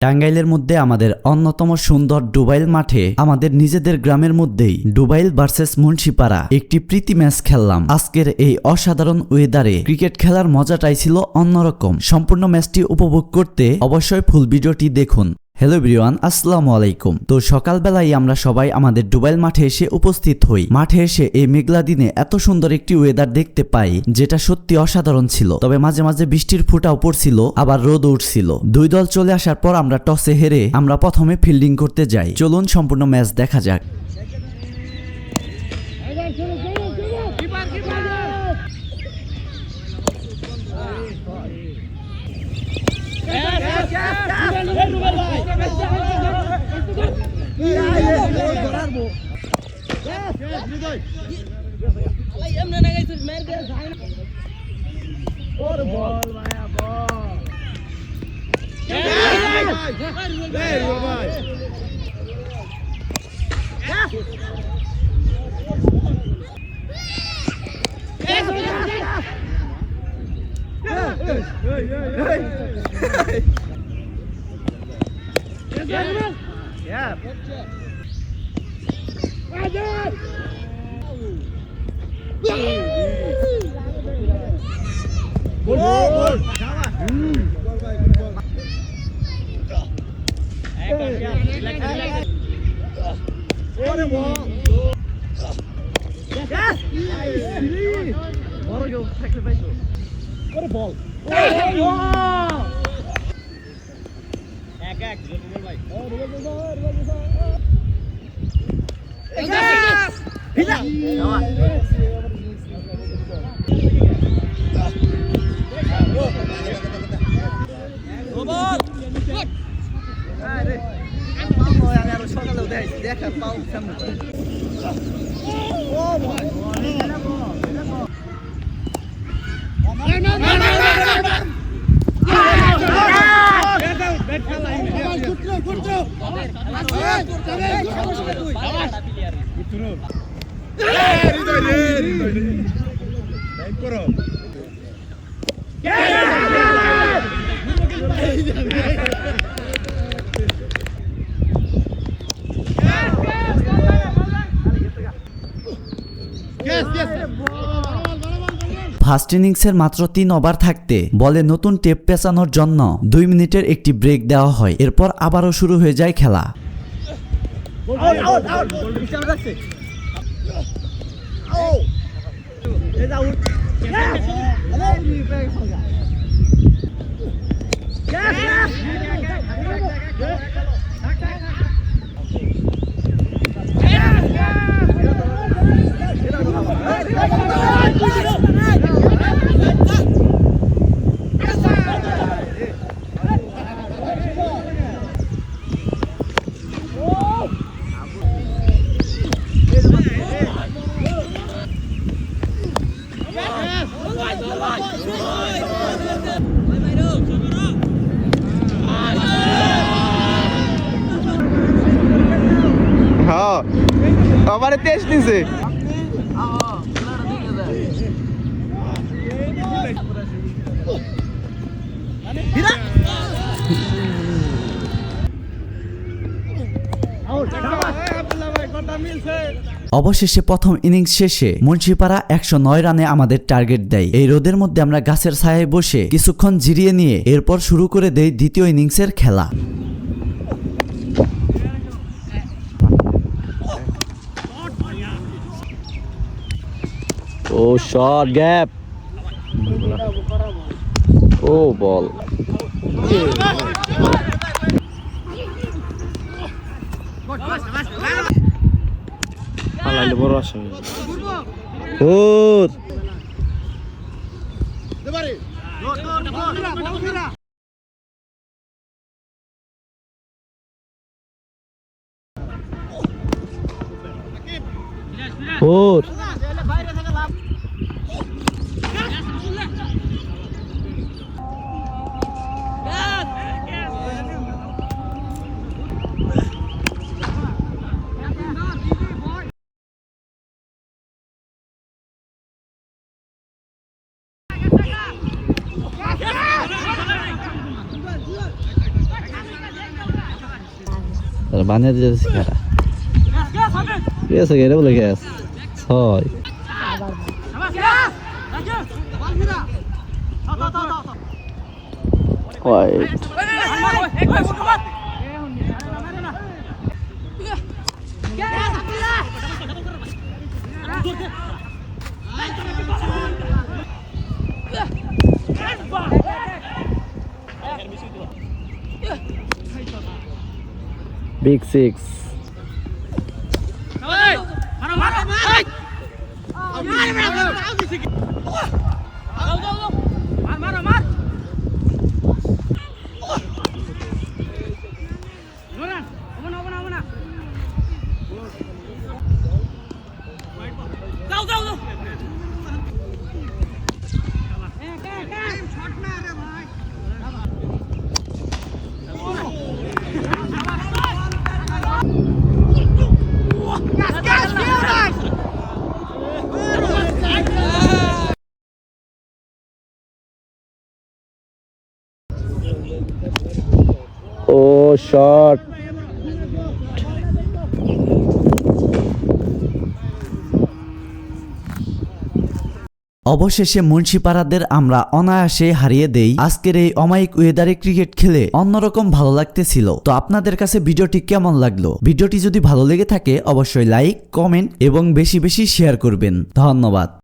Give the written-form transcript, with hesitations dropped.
টাঙ্গাইলের মধ্যে আমাদের অন্যতম সুন্দর ডুবাইল মাঠে আমাদের নিজেদের গ্রামের মধ্যেই ডুবাইল ভার্সেস মুন্সিপাড়া একটি প্রীতি ম্যাচ খেললাম। আজকের এই অসাধারণ ওয়েদারে ক্রিকেট খেলার মজাটাই ছিল অন্যরকম। সম্পূর্ণ ম্যাচটি উপভোগ করতে অবশ্যই ফুল ভিডিওটি দেখুন। হ্যালো এভরিওয়ান, আসসালামু আলাইকুম। তো সকালবেলায় আমরা সবাই আমাদের ডুবাইল মাঠে এসে উপস্থিত হই। মাঠে এসে এই মেঘলা দিনে এত সুন্দর একটি ওয়েদার দেখতে পাই, যেটা সত্যি অসাধারণ ছিল। তবে মাঝে মাঝে বৃষ্টির ফোঁটাও পড়ছিল, আবার রোদ উঠছিল। দুই দল চলে আসার পর আমরা টসে হেরে আমরা প্রথমে ফিল্ডিং করতে যাই। চলুন সম্পূর্ণ ম্যাচ দেখা যাক। ফার্স্ট ইনিংসের মাত্র 3 ওভার থাকতে বলে নতুন টেপ পেঁচানোর জন্য 2 মিনিটের একটি ব্রেক দেওয়া হয়। এরপর আবারও শুরু হয়ে যায় খেলা। আমার টেস্ট দিছে অবশেষে প্রথম ইনিংস শেষে মুন্সিপাড়া 109 রানে আমাদের টার্গেট দেয়। এই রোদের মধ্যে আমরা গাছের ছায়ায় বসে কিছুক্ষণ জিরিয়ে নিয়ে এরপর শুরু করে দেই দ্বিতীয় ইনিংসের খেলা। ও শর্ট গ্যাপ, ও বল, পালাইলে বড় আসে ওর বানিয়ে দিয়েছে খেলা ঠিক আছে এটা বলে গ্যাস ছয় হোয়াইট বিগ সিক্স ও শট অবশেষে মুন্সিপাড়াদের আমরা অনায়াসে হারিয়ে দেই। আজকের এই অমায়িক ওয়েদারে ক্রিকেট খেলে অন্যরকম ভালো লাগতেছিল। তো আপনাদের কাছে ভিডিওটি কেমন লাগলো? ভিডিওটি যদি ভালো লেগে থাকে অবশ্যই লাইক, কমেন্ট এবং বেশি বেশি শেয়ার করবেন। ধন্যবাদ।